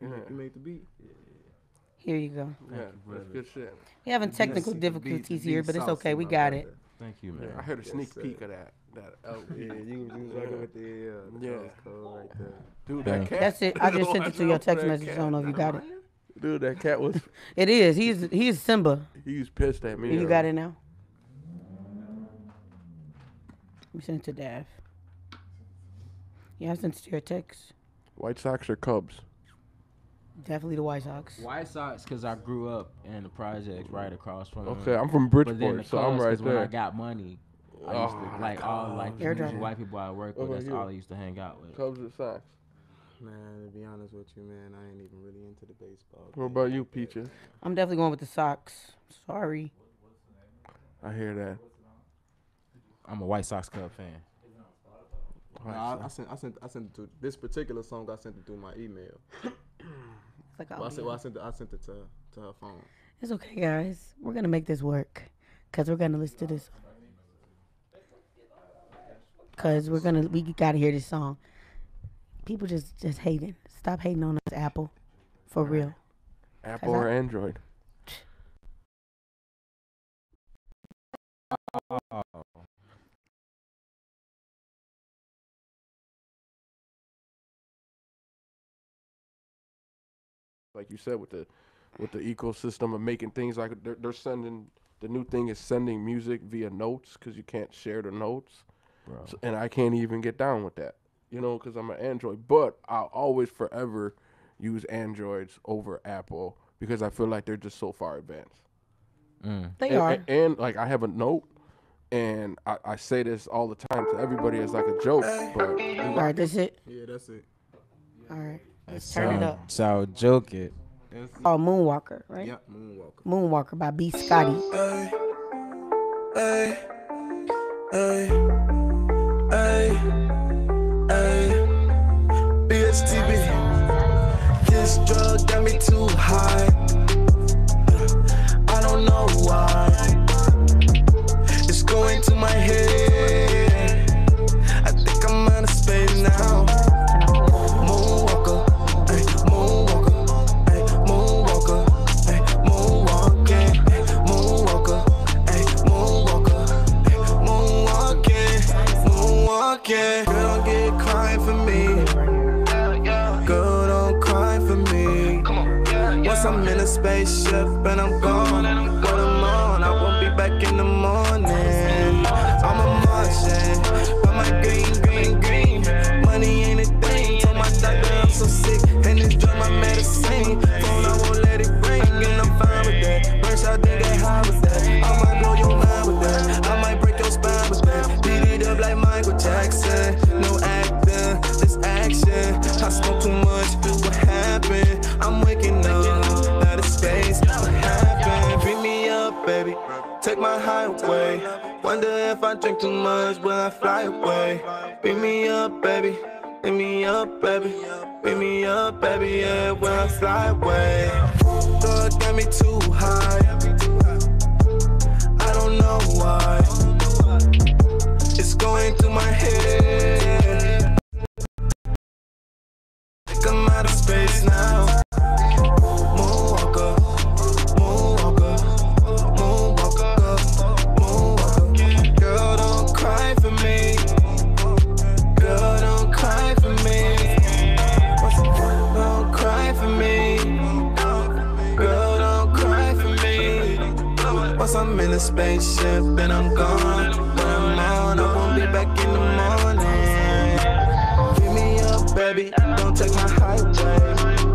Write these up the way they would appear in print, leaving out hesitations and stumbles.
You made the beat. Here you go. Yeah, that's good shit. We having technical difficulties here, but it's okay. We got it. Thank you, man. I heard a sneak peek of that. Yeah, you was rocking with the code right there. Dude, that cat. That's it. I just sent it to your text message. I don't know if you got it. Dude, that cat was. It is. He's Simba. He was pissed at me. You got it now? We sent it to Dav. Yeah, I sent it to your text. White Sox or Cubs? Definitely the White Sox. White Sox, because I grew up in the projects right across from them. Okay, I'm from But then the Bridgeport, so I'm Cubs, right 'cause when I there. got money, I used to, like, all, like, the Airdrop. white people I work with, What that's about you? all I used to hang out with. Cubs or Sox? Man, to be honest with you, man, I ain't even really into the baseball. What about you, Peaches? I'm definitely going with the Sox. Sorry. I hear that. I'm a White Sox Cub fan. No, I sent it to this particular song. I sent it through my email. It's like I sent it to her phone. It's okay, guys. We're gonna make this work, cause we're gonna listen to this. Cause we gotta hear this song. People just hating. Stop hating on us, Apple. For real. Apple or Android? Like you said, with the ecosystem of making things, like they're sending, the new thing is sending music via notes, because you can't share the notes. So, and I can't even get down with that, you know, because I'm an Android. But I'll always forever use Androids over Apple, because I feel like they're just so far advanced. They are. And like, I have a note, and I say this all the time to everybody as like a joke. But All right, that's it. Yeah, that's it. All right, let's turn it up. So joke it. Oh, Moonwalker, right? Yeah, Moonwalker. Moonwalker by B. Scotty. Hey, hey, hey, hey, hey, BSTB. This drug got me too high. I don't know why. It's going to my head. I think I'm out of space now. Moonwalker, ay, moonwalker, ay, moonwalker, ay, moonwalking, ay, moonwalker, ay, moonwalker, ay, moonwalking, moonwalking. Girl, don't get crying for me. Girl, don't cry for me. Once I'm in a spaceship and I'm gone, what I'm on, I won't be back in the morning. I'm a Martian, but my green. Money ain't a thing. Told my doctor I'm so sick, and this drug my medicine. Phone, I won't let it ring, and I'm fine with that. Burst out, think get high with that. I might blow your mind with that. I might break your spine with that. Beat it up like Michael Jackson. No acting, this action. I smoke too much. What happened? I'm waking up out of space. What happened? Bring me up, baby. Take my highway. Wonder if I drink too much, will I fly away? Bring me up, baby. Bring me up, baby. Bring me up, baby. Yeah, will I fly away? Thought got me too high. I don't know why. It's going through my head. Think I'm out of space now. Moonwalker, moonwalker, moonwalker, moonwalker. Girl, don't cry for me. Girl, don't cry for me. Don't cry for me. Girl, don't cry for me. Once I'm in a spaceship and I'm gone, when I'm on, I won't be back in the morning. Pick me up, baby. Don't take my highway.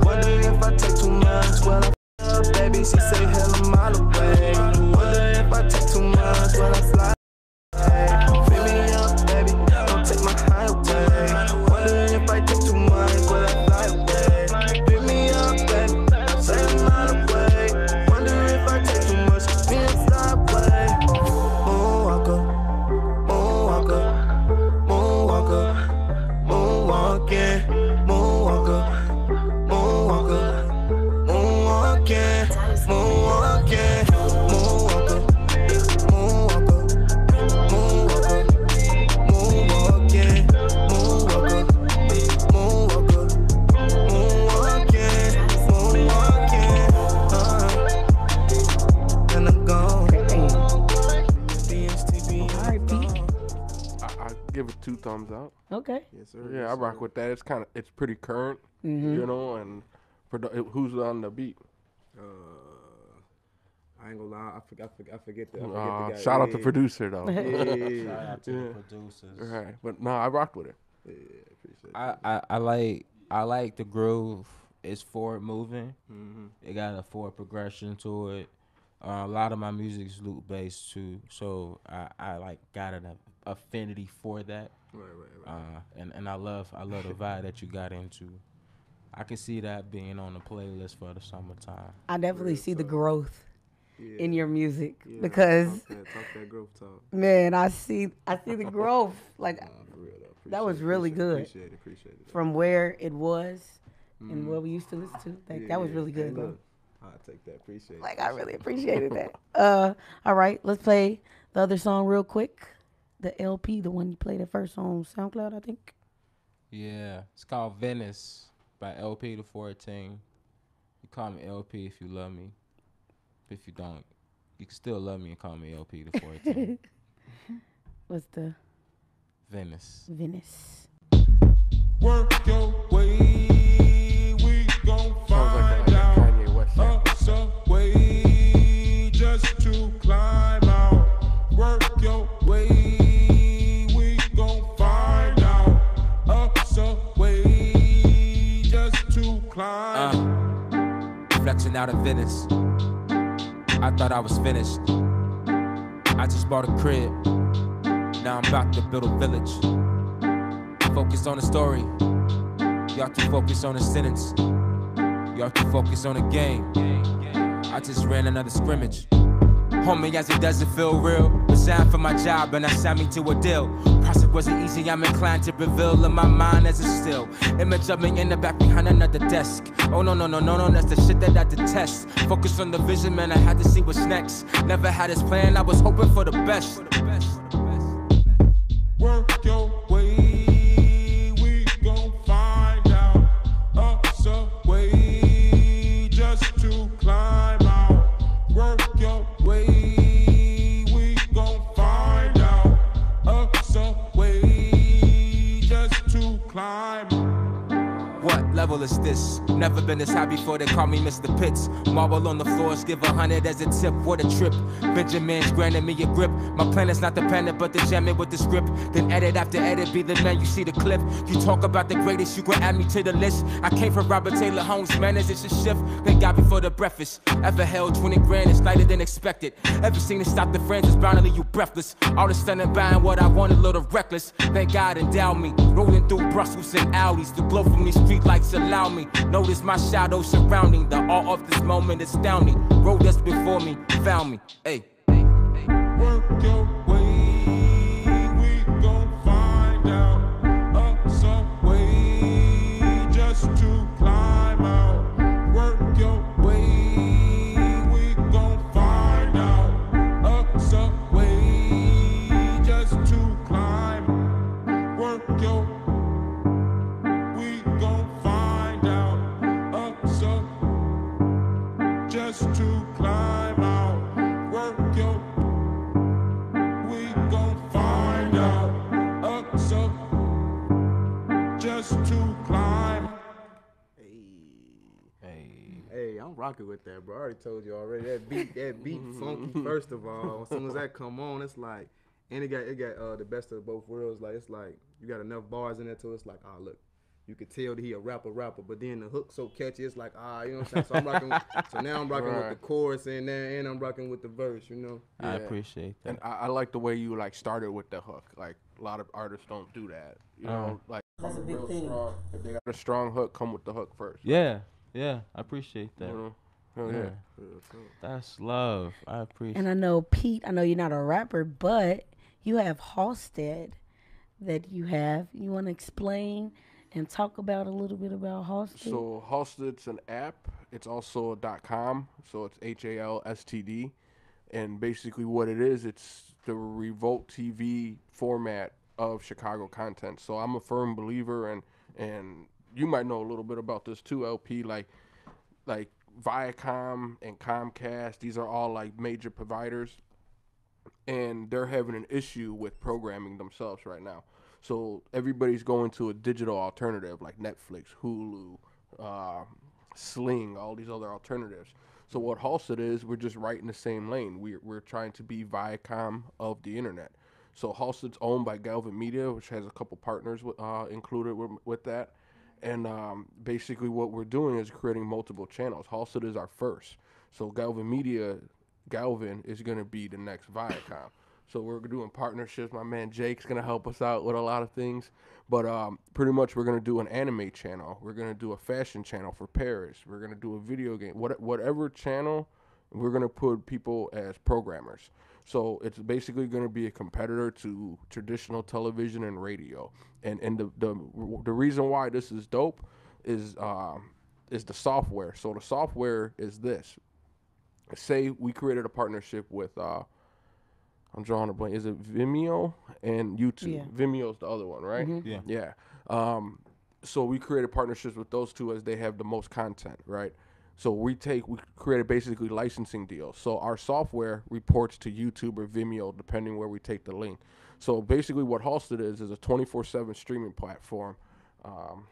Wonder if I take too much, well I up, baby. She say hell a mile away. Wonder if I take too much, well I fly away. Pick me up, baby. Don't take my highway. Wonder if I take too much, well I fly away. Pick me up, baby. Say a mile away. Wonder if I take too much, me and fly away. Moonwalker, moonwalker, moonwalker, moonwalking, moonwalker, moonwalker, moonwalking, moonwalking, moonwalker, moonwalker, moonwalker, moonwalking, moonwalker, moonwalker, moonwalking, thumbs up. Okay. Yes, sir. Yeah, yes, I rock sir. with that. It's pretty current, Mm-hmm. you know, and who's on the beat? I ain't gonna lie, I forget the guy. Shout out to producer though. Yeah. Shout out to the Yeah. producers. Right, but no, I rock with it. Yeah, appreciate it. I like the groove. It's forward moving. Mm-hmm. It got a forward progression to it. A lot of my music is loop based too, so I like got an affinity for that. Right. And I love the vibe that you got into. I can see that being on the playlist for the summertime. I definitely see the growth Yeah. in your music Yeah, because, talk that growth talk. man, I see the growth. Like, For real though. That was Appreciate it, really appreciate good. Appreciate it. from where it was and Mhm. what we used to listen to. Yeah, That was yeah. really good, Hey, though. look, I'll take that. Appreciate it. Like, I really appreciated that. All right, let's play the other song real quick. The LP, the one you played at first on SoundCloud, I think. Yeah, it's called Venice by LP the 14. You call me LP if you love me. If you don't, you can still love me and call me LP the 14. What's the Venice. Venice? Work your way, we gon' Sounds like find that out. Kanye West sample. Some way just to climb out. Work your way, we gon' find out. Some way just to climb. Flexing out of Venice. I thought I was finished. I just bought a crib. Now I'm about to build a village. Focus on the story. Y'all too focused on the sentence. Y'all too focused on the game. I just ran another scrimmage. Homie, as it doesn't feel real. Resigned for my job and I signed me to a deal. Process wasn't easy, I'm inclined to reveal in my mind as a still image of me in the back behind another desk. Oh no, that's the shit that I detest. Focus on the vision, man, I had to see what's next. Never had this plan, I was hoping for the best. Work your way, we gon' find out. Some way just to climb out. Work your way, we gon' find out. Some way just to climb. What level is this? Never been this high before, they call me Mr. Pitts. Marble on the floors, give 100 as a tip. What a trip. Benjamin's granted me a grip. My plan is not to panic, but to jam it with the script. Then edit after edit, be the man, you see the clip. You talk about the greatest, you gon' add me to the list. I came from Robert Taylor Holmes, manners, it's a shift. Thank God before the breakfast. Ever held 20 grand, it's lighter than expected. Ever seen it stop the friends, it's bound to leave you breathless. All the stunning buying what I want, a little reckless. Thank God endowed me. Rolling through Brussels and Audis. The glow from these street lights allow me. Notice my shadow surrounding. The awe of this moment astounding. Road that's before me, found me. Hey. Work your way, we gon' find out. Some way just to climb out. Work your way, we gon' find out. Some way just to climb. Work your, we gon' find out. Some just to climb out. Work your, we gon' find out. So just to climb. Hey, I'm rocking with that, bro. I already told you already. That beat funky. First of all, as soon as that come on, it's like, and it got the best of both worlds. Like, it's like you got enough bars in there too. It's like, look, you could tell that he a rapper, but then the hook so catchy. It's like, you know what I'm saying. So I'm rocking. So now I'm rocking with the chorus in there, and I'm rocking with the verse. You know. I appreciate that. And I like the way you like started with the hook. Like a lot of artists don't do that. You know, like That's a big thing. strong, if they got a strong hook, come with the hook first. Yeah, I appreciate that. You know? Hell yeah. That's love. I appreciate. And I know, Pete, I know you're not a rapper, but you have Halstead that you have. You want to explain and talk about a little bit about Halstead? So Halsted's an app. It's also a .com. So it's HALSTD. And basically what it is, it's the Revolt TV format of Chicago content. So I'm a firm believer, and you might know a little bit about this too, LP, like Viacom and Comcast, these are all like major providers, and they're having an issue with programming themselves right now. So everybody's going to a digital alternative like Netflix, Hulu, Sling, all these other alternatives. So what Halstead is, we're just right in the same lane. We're trying to be Viacom of the internet. So Halstead's owned by Galvin Media, which has a couple partners included with that. And basically what we're doing is creating multiple channels. Halstead is our first. So Galvin Media, Galvin is going to be the next Viacom. So we're doing partnerships. My man Jake's going to help us out with a lot of things. But pretty much we're going to do an anime channel. We're going to do a fashion channel for Paris. We're going to do a video game. Whatever channel, we're going to put people as programmers. So it's basically going to be a competitor to traditional television and radio. And the reason why this is dope is the software. So the software is this. Say we created a partnership with I'm drawing a blank. Is it Vimeo and YouTube? Yeah. Vimeo's the other one, right? Mhm. Yeah. So we created partnerships with those two as they have the most content, right? So we created basically licensing deals. So our software reports to YouTube or Vimeo, depending where we take the link. So basically what Halstead is a 24/7 streaming platform.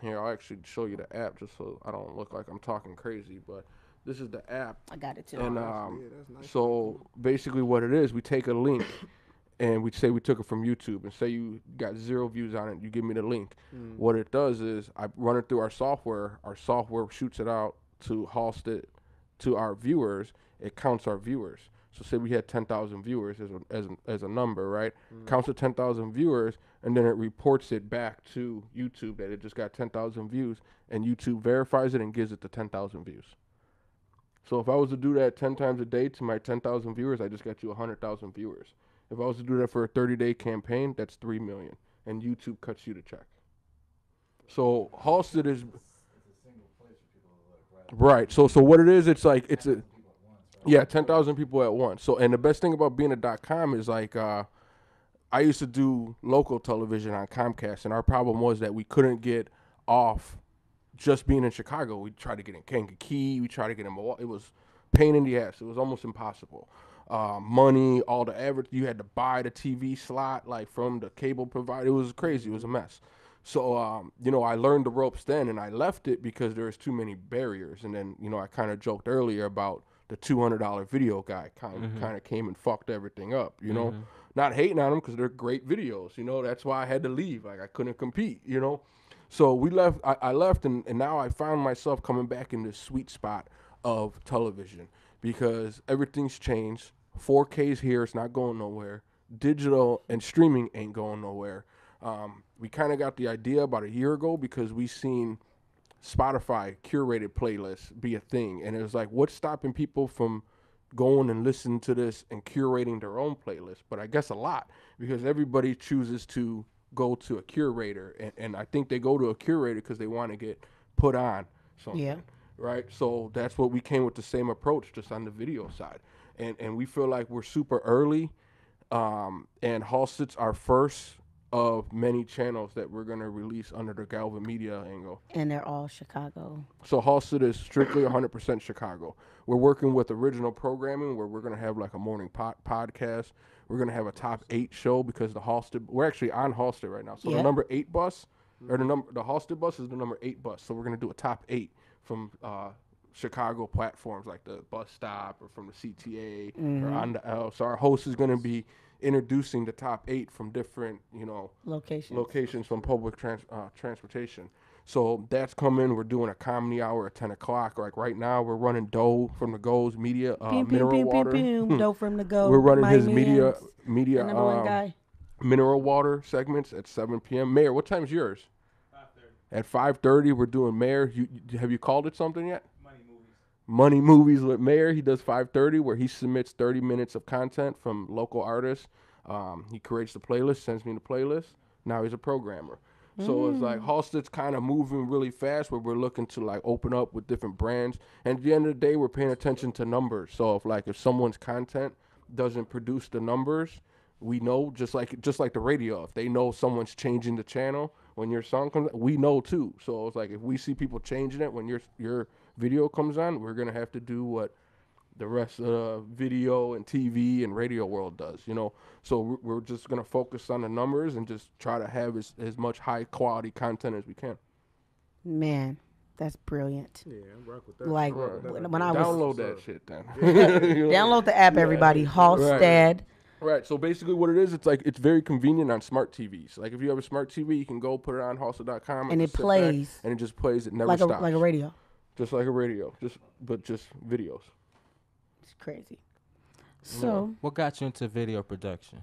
Here, I'll actually show you the app just so I don't look like I'm talking crazy, but this is the app. I got it too. And that's nice. so basically what it is, we take a link and we say we took it from YouTube and say you got 0 views on it, you give me the link. What it does is I run it through our software shoots it out to Halstead, to our viewers, it counts our viewers. So say we had 10,000 viewers as a number, right? Counts the 10,000 viewers, and then it reports it back to YouTube that it just got 10,000 views, and YouTube verifies it and gives it the 10,000 views. So if I was to do that 10 times a day to my 10,000 viewers, I just got you 100,000 viewers. If I was to do that for a 30-day campaign, that's 3 million, and YouTube cuts you the check. So Halstead is right. So what it is, it's like it's a 10,000 people at once. So and the best thing about being a .com is like I used to do local television on Comcast, and our problem was that we couldn't get off just being in Chicago. We tried to get in Kankakee, we tried to get in Milwaukee. It was pain in the ass. It was almost impossible. Money, all the average, you had to buy the TV slot like from the cable provider. It was crazy. It was a mess. So, I learned the ropes then, and I left it because there was too many barriers. And then, I kind of joked earlier about the $200 video guy kind of came and fucked everything up, Not hating on them because they're great videos, That's why I had to leave. Like, I couldn't compete, So we left. I left, and now I found myself coming back in this sweet spot of television because everything's changed. 4K's here. It's not going nowhere. Digital and streaming ain't going nowhere. We kind of got the idea about a year ago because we seen Spotify curated playlists be a thing. And it was like, what's stopping people from going and listening to this and curating their own playlist? But I guess a lot, because everybody chooses to go to a curator. And I think they go to a curator because they want to get put on something. Yeah. Right? So that's what we came with, the same approach, just on the video side. And we feel like we're super early. And Halstead's our first of many channels that we're going to release under the Galvin Media angle. And they're all Chicago. So Halstead is strictly 100% Chicago. We're working with original programming where we're going to have like a morning podcast. We're going to have a top 8 show because we're actually on Halstead right now. So the number 8 bus, or the Halstead bus is the number 8 bus. So we're going to do a top 8 from Chicago platforms like the bus stop or from the CTA or on the L. So our host is going to be introducing the top 8 from different, locations from public transportation. So that's coming. We're doing a comedy hour at 10 o'clock. Like right now, we're running Doe from the Go's Media, mineral water. Doe from the Go. We're running his Miami media number one guy. mineral water segments at 7 p.m. Mayor, what time's yours? 5:30. At 5:30, we're doing Mayor. Have you called it something yet? Money Movies with Mayor. He does 5:30 where he submits 30 minutes of content from local artists. He creates the playlist, sends me the playlist. Now he's a programmer. So it's like Halstead's kind of moving really fast where we're looking to like open up with different brands. And at the end of the day, we're paying attention to numbers. So if someone's content doesn't produce the numbers, we know, just like the radio, if they know someone's changing the channel when your song comes out, we know too. So it's like if we see people changing it when your video comes on, we're gonna have to do what the rest of the video and TV and radio world does, you know. So we're just gonna focus on the numbers and just try to have as much high quality content as we can. Man, that's brilliant. Yeah, I rock with that. Like, I rock with that. when I was- Download that shit then. You know? Download the app, everybody. Halstead. Right. So basically, what it is, it's very convenient on smart TVs. Like if you have a smart TV, you can go put it on Halstead.com And it just sit back, plays. and it just plays. It never Like stops. a radio. Just like a radio, just videos. It's crazy. So, What got you into video production?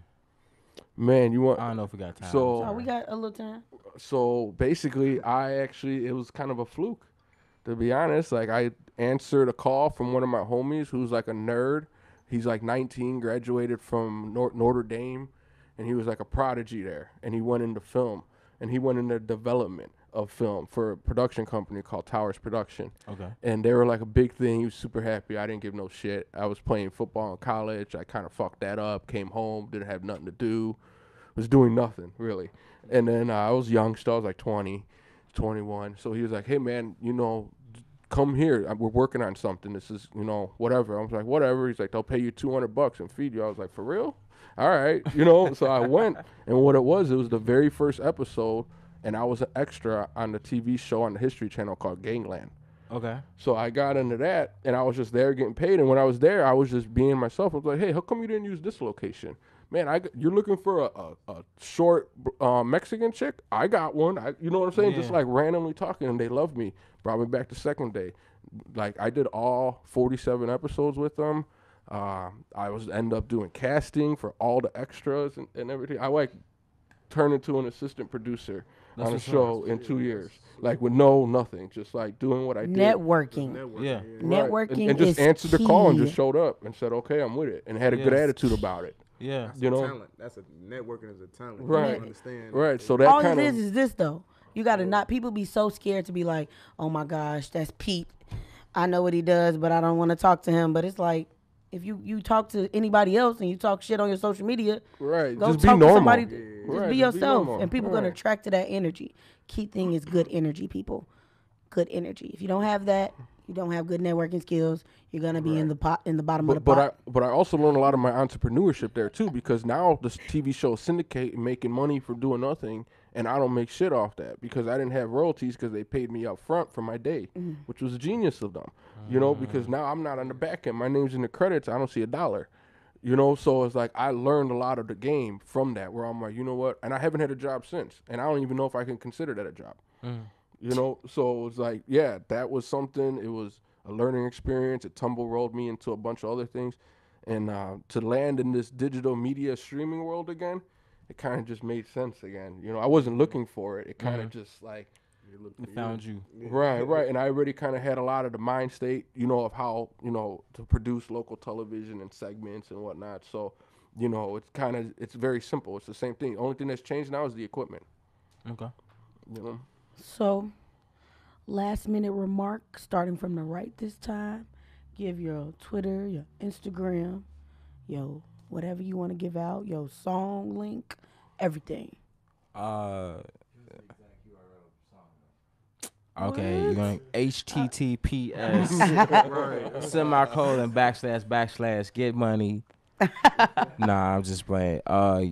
Man, you want I don't know if we got time. So- oh, we got a little time. So basically, it was kind of a fluke, to be honest. Like I answered a call from one of my homies who's like a nerd. He's like 19, graduated from Notre Dame, and he was like a prodigy there. And he went into film, and he went into development of film for a production company called Towers Production. Okay. And they were like a big thing. He was super happy. I didn't give no shit. I was playing football in college. I kind of fucked that up. Came home, didn't have nothing to do. Was doing nothing really. And then I was young still. I was like 20, 21. So he was like, hey man, you know, come here. We're working on something. This is, you know, whatever. I was like, whatever. He's like, they'll pay you $200 and feed you. I was like, for real? All right. You know, so I went, and what it was the very first episode, and I was an extra on the TV show on the History Channel called Gangland. Okay. So I got into that, and I was just there getting paid. And when I was there, I was just being myself. I was like, hey, how come you didn't use this location? Man, you're looking for a short Mexican chick? I got one. You know what I'm saying? Yeah. Just like randomly talking, and they loved me. Brought me back the second day. Like I did all 47 episodes with them. I was end up doing casting for all the extras and everything. I like turned into an assistant producer That's on a what's up. show in 2 years, like with nothing, just like doing what I did. Networking. Yeah. Right. Networking and just is answered the call and key. just showed up and said, okay, I'm with it, and had a good Yes. attitude about it. Yeah. That's You a know? talent. That's a networking is a talent. Right. You don't understand. Right. So that All kind it of is this though. You gotta not people be so scared to be like, oh my gosh, that's Pete. I know what he does, but I don't want to talk to him. But it's like if you talk to anybody else and you talk shit on your social media, right. go Just be talk to normal. somebody. Yeah. Just Right, be just be yourself, normal. and people gonna Right. attract to that energy. Key thing is good energy, people. Good energy. If you don't have that, you don't have good networking skills. You're gonna be in the bottom of the pot. But I also learned a lot of my entrepreneurship there too, because now this TV show syndicate and making money for doing nothing, and I don't make shit off that because I didn't have royalties because they paid me up front for my day, which was a genius of them, you know. Because now I'm not on the back end, my name's in the credits, I don't see a dollar, you know. So it's like I learned a lot of the game from that, where I'm like, you know what, and I haven't had a job since, and I don't even know if I can consider that a job. You know, so it's like, yeah, that was something. It was a learning experience. It rolled me into a bunch of other things. And to land in this digital media streaming world again, it kind of just made sense again. You know, I wasn't looking for it. It kind of just like, It found you. right. And I already kind of had a lot of the mind state, you know, of how, you know, to produce local television and segments and whatnot. So, you know, it's very simple. It's the same thing. The only thing that's changed now is the equipment, Okay. you know. So, last minute remark, starting from the right this time. Give your Twitter, your Instagram, your whatever you want to give out, your song link, everything. Okay, you're going HTTPS // get money. Nah, I'm just playing.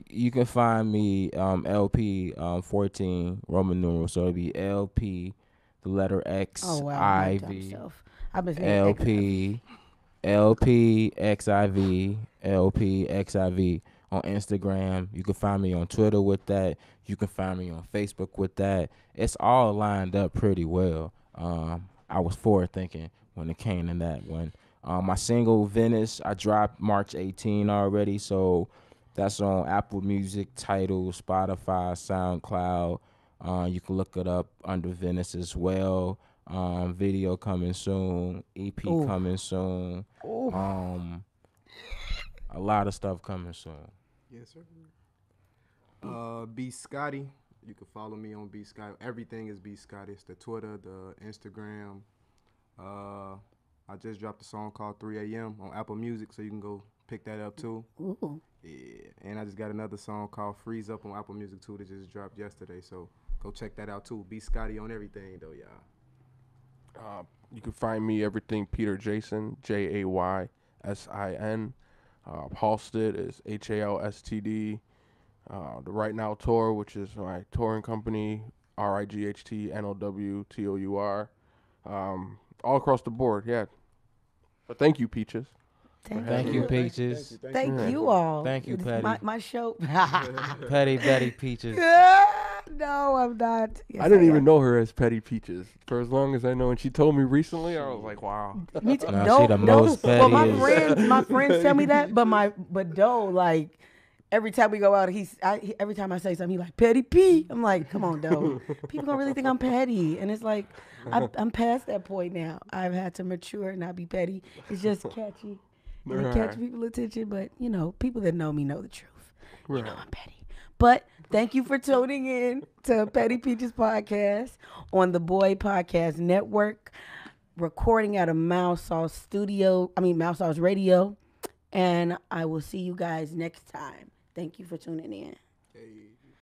You can find me LP 14 Roman numeral, so it'll be LP, the letter X Oh wow, I my dumb V self. I've been saying LP XIV on Instagram. You can find me on Twitter with that. You can find me on Facebook with that. It's all lined up pretty well. I was forward thinking when it came to that one. My single Venice, I dropped March 18 already, so that's on Apple Music, Tidal, Spotify, SoundCloud. You can look it up under Venice as well. Video coming soon, EP coming soon. A lot of stuff coming soon. Yes, sir. B Scotty. You can follow me on B Scotty. Everything is B Scotty. It's the Twitter, the Instagram. I just dropped a song called 3 a.m. on Apple Music, so you can go pick that up too. Ooh. Yeah, and I just got another song called Freeze Up on Apple Music too that just dropped yesterday, so go check that out too. B Scotty on everything though, y'all. You can find me everything Peter Jason, JAY SIN. Halsted is HALSTD. The Right Now Tour, which is my touring company, RIGHTNOWTOUR. All across the board, yeah. But thank you, Peaches. Thank you, Peaches. Thank you all. Thank you, It's Patty. My show. Petty Betty Peaches. No, I'm not. Yes, I didn't am. even know her as Petty Peaches for as long as I know. And she told me recently, I was like, wow. Me too. Nah, No, she the no. most Well, my pettiest. friends tell me that, but Doe, like, every time we go out, every time I say something, he like, Petty P. I'm like, come on, Doe. People gonna really think I'm petty, and it's like, I'm past that point now. I've had to mature and not be petty. It's just catchy, and it catch people's attention. But you know, people that know me know the truth. You know I'm petty. But thank you for tuning in to Petty Peaches Podcast on the Boy Podcast Network, recording at a Mouse Sauce Radio. And I will see you guys next time. Thank you for tuning in. Hey.